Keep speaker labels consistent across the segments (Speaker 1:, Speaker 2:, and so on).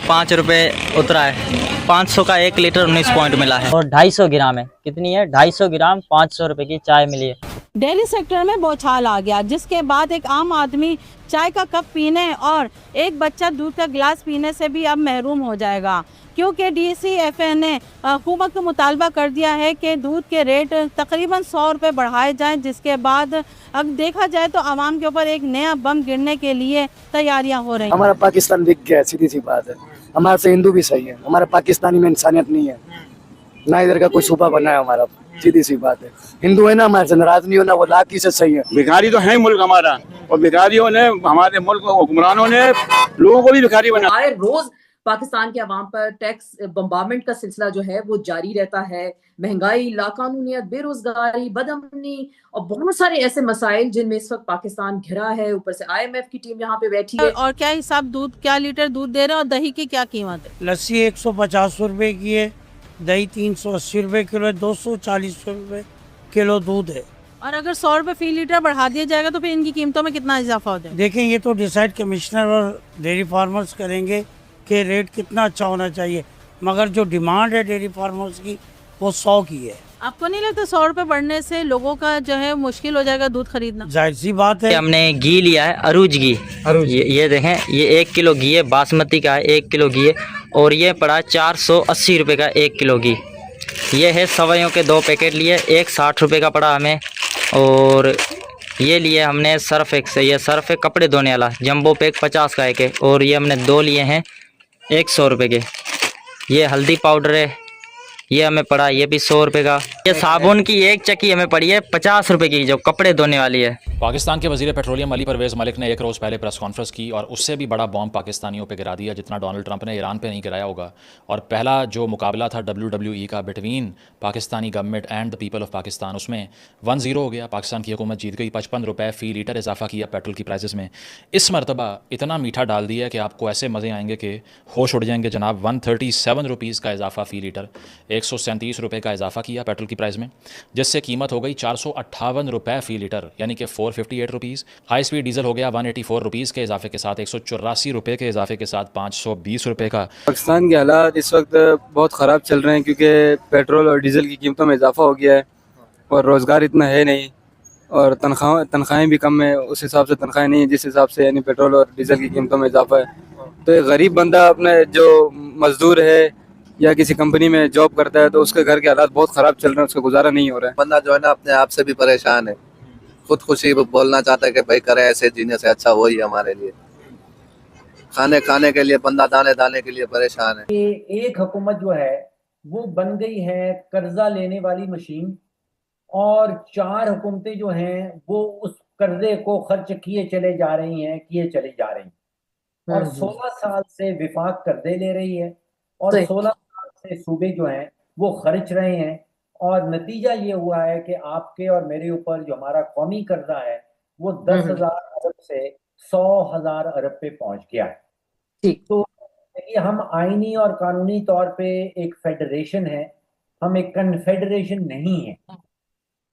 Speaker 1: 5 रुपये उतरा है। 500 का 1 लीटर 19 पॉइंट मिला है।
Speaker 2: और 250 ग्राम है, कितनी है? 250 ग्राम 500 रुपए की चाय मिली है।
Speaker 3: दिल्ली सेक्टर में बौछार आ गया, जिसके बाद एक आम आदमी चाय का कप पीने और एक बच्चा दूध का गिलास पीने से भी अब महरूम हो जाएगा, क्योंकि DCFA ने हुकूमत को मुतालबा कर दिया है कि दूध के रेट तकरीबन 100 रुपये बढ़ाए जाएं, जिसके बाद अब देखा जाए तो आवाम के ऊपर एक नया बम गिरने के लिए तैयारियां हो रही हैं।
Speaker 4: हमारा पाकिस्तान बिक गया, सीधी सी बात है। हमारे से हिंदू भी सही है, हमारा पाकिस्तानी में इंसानियत नहीं है, ना इधर का कोई सूबा बना है हमारा, सीधी सी बात है। हिंदू है ना, हमारे से नाराज नहीं होना, वो लाकी से सही है।
Speaker 5: भिखारी तो है मुल्क हमारा, और भिखारियों ने हमारे मुल्क हुक्मरानों ने लोगों को भी भिखारी बनाया।
Speaker 6: आए रोज पाकिस्तान के अवाम पर टैक्स बम्बार्डमेंट का सिलसिला जो है वो जारी रहता है। महंगाई, लाकानूनियत, बेरोजगारी, बदअमनी और बहुत सारे ऐसे मसाइल जिनमें इस वक्त पाकिस्तान घिरा है। ऊपर से IMF की टीम यहाँ पे बैठी है।
Speaker 3: और क्या हिसाब दूध, क्या लीटर दूध दे रहे हैं और दही की क्या कीमत है?
Speaker 7: लस्सी 150 रुपए की है, दही 380 रुपए किलो है, 240 रुपए किलो दूध है।
Speaker 3: और अगर 100 रुपये फी लीटर बढ़ा दिया जाएगा तो फिर इनकी कीमतों में कितना इजाफा हो जाएगा?
Speaker 7: देखें, ये तो डिसाइड कमिश्नर और डेयरी फार्मर्स करेंगे कि रेट कितना अच्छा होना चाहिए, मगर जो डिमांड है डेयरी फार्मर्स की वो 100 की है।
Speaker 3: आपको नहीं लगता 100 रुपये बढ़ने से लोगों का जो है मुश्किल हो जाएगा दूध खरीदना?
Speaker 7: जाहिर सी बात है।
Speaker 1: हमने घी लिया है, अरूज घी। ये देखें, ये 1 किलो घी है, बासमती का है 1 किलो घी है, और ये पड़ा है 480 रुपये का 1 किलो घी। ये है सवैयों के 2 पैकेट लिए, एक 60 रुपये का पड़ा हमें। और ये लिए हमने सर्फ एक से, ये सर्फ है कपड़े धोने वाला, जंबो पैक 50 का एक है, और ये हमने 2 लिए हैं 100 रुपये के। ये हल्दी पाउडर है, ये हमें पड़ा, ये भी 100 रुपये का। ये साबुन की एक चक्की हमें पड़ी है 50 रुपये की, जो कपड़े धोने वाली है।
Speaker 8: पाकिस्तान के वज़ीर पेट्रोलियम अली परवेज़ मलिक ने 1 रोज़ पहले प्रेस कॉन्फ्रेंस की और उससे भी बड़ा बॉम्ब पाकिस्तानियों पे गिरा दिया जितना डोनाल्ड ट्रंप ने ईरान पे नहीं गिराया होगा। और पहला जो मुकाबला था WWE का between Pakistani government and the people of Pakistan, उसमें 1-0 हो गया। पाकिस्तान की हुकूमत जीत गई। 55 रुपये फ़ी लीटर इजाफा किया पेट्रोल की प्राइसेस में। इस मरतबा इतना मीठा डाल दिया कि आपको ऐसे मज़े आएंगे कि होश उड़ जाएंगे जनाब। 137 रुपीज़ का इजाफा फ़ी लीटर, 137 रुपये का इजाफा किया पेट्रोल की प्राइस में, जिससे कीमत हो गई 458 रुपये फ़ी लीटर, यानी कि 458 रुपीज़। हाई स्पीड डीजल हो गया 184 रुपीज़ के इजाफे के साथ, 184 रुपये के इजाफे के साथ 520 रुपये का।
Speaker 9: पाकिस्तान के हालात इस वक्त बहुत ख़राब चल रहे हैं, क्योंकि पेट्रोल और डीजल की कीमतों में इजाफा हो गया है और रोज़गार इतना है नहीं, और तनख्वाहें भी कम है उस हिसाब से, तनख्वाहें नहीं है जिस हिसाब से यानी पेट्रोल और डीजल की कीमतों में इजाफा है। तो एक गरीब बंदा अपने जो मजदूर है या किसी कंपनी में जॉब करता है तो उसके घर के हालात बहुत ख़राब चल रहे हैं, उसका गुजारा नहीं हो रहा है।
Speaker 10: बंदा जो है ना अपने आप से भी परेशान है, खुदकुशी बोलना चाहता है कि भाई करे ऐसे, जीने से अच्छा वही हमारे लिए। खाने के लिए बंदा दाने दाने के लिए परेशान है।
Speaker 11: एक हुकूमत जो है वो बन गई है कर्जा लेने वाली मशीन, और 4 हुकूमतें जो हैं वो उस कर्जे को खर्च किए चले जा रही हैं, और 16 साल से विफाक कर्जे ले रही है और 16 साल से सूबे जो हैं वो खर्च रहे हैं। और नतीजा ये हुआ है कि आपके और मेरे ऊपर जो हमारा कौमी कर्जा है वो 10,000 अरब से 100,000 अरब पे पहुंच गया है। तो देखिए, हम आईनी और कानूनी तौर पे एक फेडरेशन है, हम एक कन्फेडरेशन नहीं है।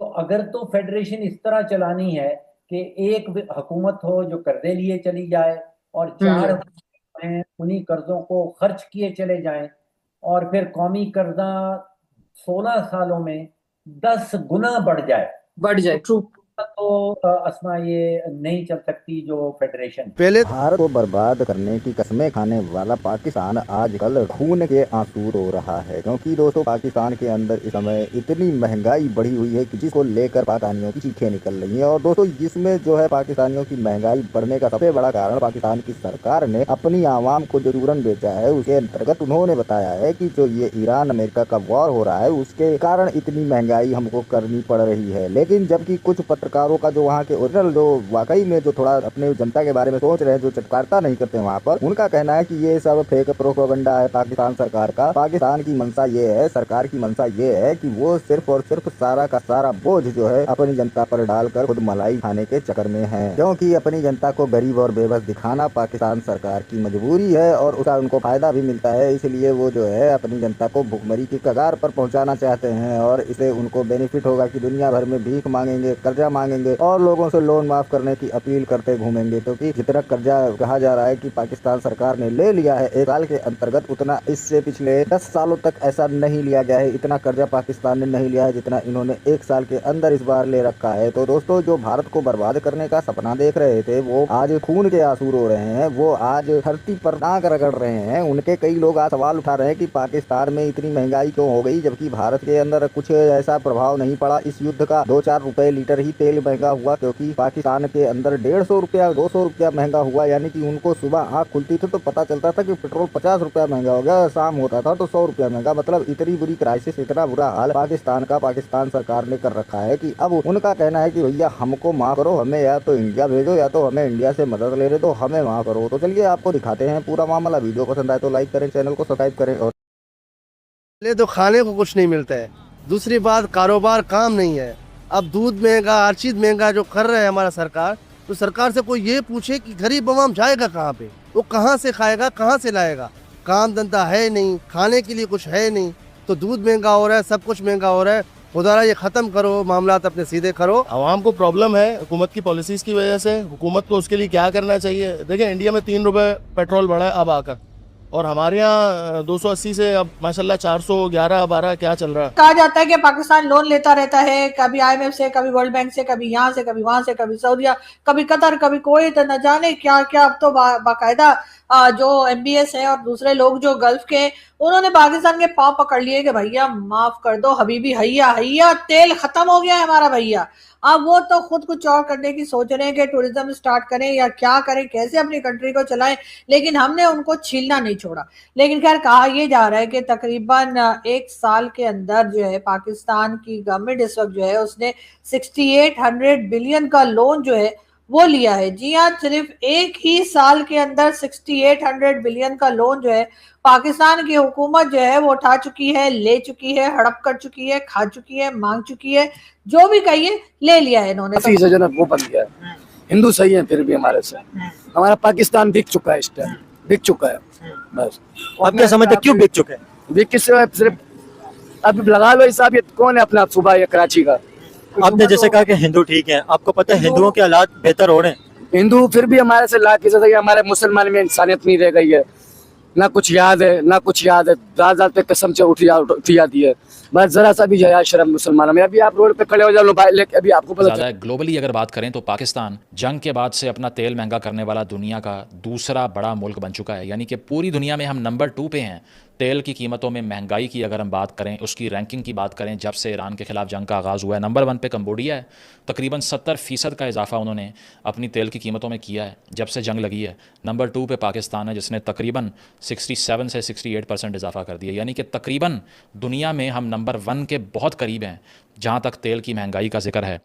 Speaker 11: तो अगर तो फेडरेशन इस तरह चलानी है कि एक हुकूमत हो जो कर्जे लिए चली जाए और 4 हैं उन्हीं कर्जों को खर्च किए चले जाएं, और फिर कौमी कर्जा 16 सालों में 10 गुना बढ़ जाए। ट्रू। तो अस्मा ये नहीं चल सकती जो फेडरेशन।
Speaker 12: पहले भारत को बर्बाद करने की कसमें खाने वाला पाकिस्तान आजकल खून के आंसू रो रहा है, क्योंकि दोस्तों पाकिस्तान के अंदर इस समय इतनी महंगाई बढ़ी हुई है कि जिसको लेकर पाकिस्तानियों की चीखें निकल रही हैं। और दोस्तों जिसमें जो है पाकिस्तानियों की महंगाई बढ़ने का सबसे बड़ा कारण पाकिस्तान की सरकार ने अपनी आवाम को जो यूरन बेचा है, उसके अंतर्गत उन्होंने बताया है कि जो ये ईरान अमेरिका का वॉर हो रहा है उसके कारण इतनी महंगाई हमको करनी पड़ रही है। लेकिन जबकि कुछ पत्रकारों का जो वहाँ के ओरिजिनल जो वाकई में जो थोड़ा अपने जनता के बारे में सोच रहे हैं, जो चटकारता नहीं करते वहाँ पर, उनका कहना है कि ये सब फेक प्रोपेगेंडा है पाकिस्तान सरकार का। पाकिस्तान की मंशा ये है, सरकार की मंशा ये है कि वो सिर्फ और सिर्फ सारा का सारा बोझ जो है अपनी जनता पर डालकर खुद मलाई खाने के चक्कर में है, क्योंकि अपनी जनता को गरीब और बेबस दिखाना पाकिस्तान सरकार की मजबूरी है और उसका उनको फायदा भी मिलता है। इसलिए वो जो है अपनी जनता को भुखमरी की कगार पर पहुँचाना चाहते हैं और इससे उनको बेनिफिट होगा कि दुनिया भर में भीख मांगेंगे, कर्जा मांगेंगे और लोगों से लोन माफ करने की अपील करते घूमेंगे। क्योंकि जितना कर्जा कहा जा रहा है कि पाकिस्तान सरकार ने ले लिया है 1 साल के अंतर्गत, उतना इससे पिछले 10 सालों तक ऐसा नहीं लिया गया है। इतना कर्जा पाकिस्तान ने नहीं लिया है जितना इन्होंने 1 साल के अंदर इस बार ले रखा है। तो दोस्तों, जो भारत को बर्बाद करने का सपना देख रहे थे वो आज खून के आंसू रो रहे हैं, वो आज धरती पर नाक रगड़ रहे हैं। उनके कई लोग आज सवाल उठा रहे हैं कि पाकिस्तान में इतनी महंगाई क्यों हो गई, जबकि भारत के अंदर कुछ ऐसा प्रभाव नहीं पड़ा इस युद्ध का। 2-4 रुपए लीटर ही तेल महंगा हुआ, क्योंकि पाकिस्तान के अंदर 150 रुपया 200 रुपया महंगा हुआ। यानी कि उनको सुबह आँख खुलती थी तो पता चलता था कि पेट्रोल 50 रुपया महंगा हो गया, शाम होता था तो 100 रुपया महंगा। मतलब इतनी बुरी क्राइसिस, इतना बुरा हाल पाकिस्तान का पाकिस्तान सरकार ने कर रखा है कि अब उनका कहना है कि भैया हमको माफ करो, हमें या तो इंडिया भेजो या तो हमें इंडिया से मदद ले रहे तो हमें माफ करो। तो चलिए आपको दिखाते हैं पूरा मामला। वीडियो पसंद आए तो लाइक करें, चैनल को सब्सक्राइब करें। और
Speaker 13: तो खाने को कुछ नहीं मिलता है, दूसरी बात कारोबार काम नहीं है। अब दूध महंगा, हर चीज़ महंगा जो कर रहे हैं हमारा सरकार, तो सरकार से कोई ये पूछे कि गरीब आवाम जाएगा कहाँ पे, वो कहाँ से खाएगा, कहाँ से लाएगा। काम धंधा है नहीं, खाने के लिए कुछ है नहीं, तो दूध महंगा हो रहा है, सब कुछ महंगा हो रहा है। खुदारा ये ख़त्म करो, मामला अपने सीधे करो।
Speaker 14: आवाम को प्रॉब्लम है हुकूमत की पॉलिसीज़ की वजह से। हुकूमत को उसके लिए क्या करना चाहिए? देखिए, इंडिया में 3 रुपये पेट्रोल बढ़ा है अब आकर, और हमारे यहाँ 280 से अब माशाल्लाह 411 12 क्या चल रहा है।
Speaker 15: कहा जाता है कि पाकिस्तान लोन लेता रहता है, कभी IMF से, कभी वर्ल्ड बैंक से, कभी यहाँ से, कभी वहां से, कभी सऊदीया, कभी कतर, कभी कोईत, न जाने क्या क्या। अब तो बाकायदा जो MBS है और दूसरे लोग जो गल्फ के, उन्होंने पाकिस्तान के पाँव पकड़ लिए कि भैया माफ कर दो हबीबी, हैया हैया, तेल खत्म हो गया है हमारा भैया। अब वो तो खुद कुछ और करने की सोच रहे हैं कि टूरिज्म स्टार्ट करें या क्या करें, कैसे अपनी कंट्री को चलाएं, लेकिन हमने उनको छीलना नहीं छोड़ा। लेकिन खैर, कहा यह जा रहा है कि तकरीबन 1 साल के अंदर जो है पाकिस्तान की गवर्नमेंट इस वक्त जो है उसने 6800 बिलियन का लोन जो है वो लिया है। जी हाँ, सिर्फ 1 ही साल के अंदर 6800 बिलियन का लोन जो है पाकिस्तान की हुकूमत जो है वो उठा चुकी है, ले चुकी है, हड़प कर चुकी है, खा चुकी है, मांग चुकी है, जो भी कहिए ले लिया है इन्होंने।
Speaker 4: वो बन गया है। हिंदू सही है फिर भी हमारे से, हमारा पाकिस्तान बिक चुका है, इस टाइम बिक चुका है। बस
Speaker 2: आप क्या समझते क्यों बिक चुके हैं?
Speaker 4: बिक किस सिर्फ अब लगा लो हिसाब, ये कौन है अपना सूबा या कराची का।
Speaker 2: आपने जैसे कहा कि हिंदू ठीक है, आपको पता है हिंदुओं के हालात बेहतर हो रहे हैं।
Speaker 4: हिंदू फिर भी हमारे से लाख फीसद, हमारे मुसलमान में इंसानियत नहीं रह गई है, ना कुछ याद है ना कुछ याद है। दादा पे कसम से उठी जाती है, बस जरा सा भी हया शर्म मुसलमानों में। अभी आप रोड पे खड़े हो जाओ मोबाइल लेके, अभी आपको पता
Speaker 8: ज़्यादा ग्लोबली अगर बात करें तो पाकिस्तान जंग के बाद से अपना तेल महंगा करने वाला दुनिया का दूसरा बड़ा मुल्क बन चुका है। यानी कि पूरी दुनिया में हम नंबर 2 पे हैं तेल की कीमतों में। महंगाई की अगर हम बात करें, उसकी रैंकिंग की बात करें, जब से ईरान के खिलाफ जंग का आगाज़ हुआ है, नंबर 1 पे कंबोडिया है। तकरीबन 70% का इजाफा उन्होंने अपनी तेल की कीमतों में किया है जब से जंग लगी है। नंबर 2 पे पाकिस्तान है जिसने तकरीबन 67 से 68% इजाफा कर दिया। यानी कि तकरीबन दुनिया में हम नंबर 1 के बहुत करीब हैं जहाँ तक तेल की महंगाई का जिक्र है।